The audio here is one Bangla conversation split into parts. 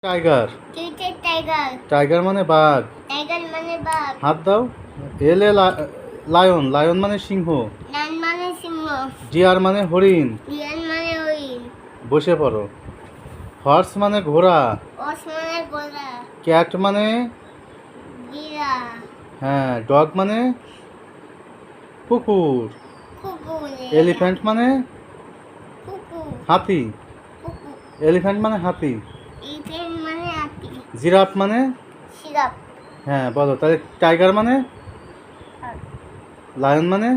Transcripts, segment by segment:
টাইগার। টাইগার। টাইগার মানে বাঘ। টাইগার মানে বাঘ। হাত দাও। এলে লায়ন। লায়ন মানে সিংহ। লায়ন মানে সিংহ। ডিয়ার মানে হরিণ। ডিয়ার মানে হরিণ। বসে পড়ো। হর্স মানে ঘোড়া। হর্স মানে ঘোড়া। ক্যাট মানে বিড়াল। হ্যাঁ। ডগ মানে কুকুর। কুকুর। এলিফ্যান্ট মানে কুকুর। হাতি। কুকুর। এলিফ্যান্ট মানে হাতি। এলিফ্যান্ট মানে হাতি। জিরাফ মানে জিরাফ। হ্যাঁ বলো তাহলে। টাইগার মানে, লায়ন মানে,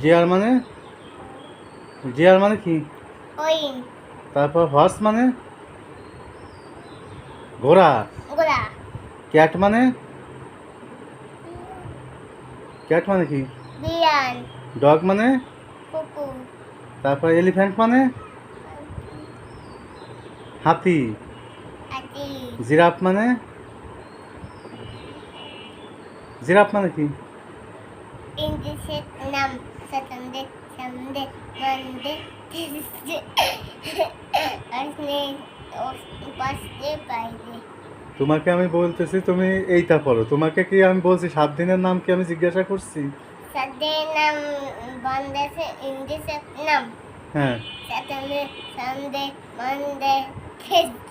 ডিয়ার মানে, ডিয়ার মানে কি? হরিণ। তারপর হর্স মানে ঘোড়া। ঘোড়া। ক্যাট মানে, ক্যাট মানে কি? বিড়াল। ডগ মানে, কুকুর। তারপর এলিফ্যান্ট মানে হাতি। হাতি। জিরাফ মানে, জিরাফ মানে কি? ইংলিশের নাম Sunday Sunday Monday Tuesday Wednesday Friday. তোমাকে আমি বলতেছি তুমি এইটা পড়ো। তোমাকে কি আমি বলছি 7 দিনের নাম কি আমি জিজ্ঞাসা করছি? সানডে নাম বাংলাদেশে ইংলিশের নাম হ্যাঁ। Saturday Sunday Monday Tuesday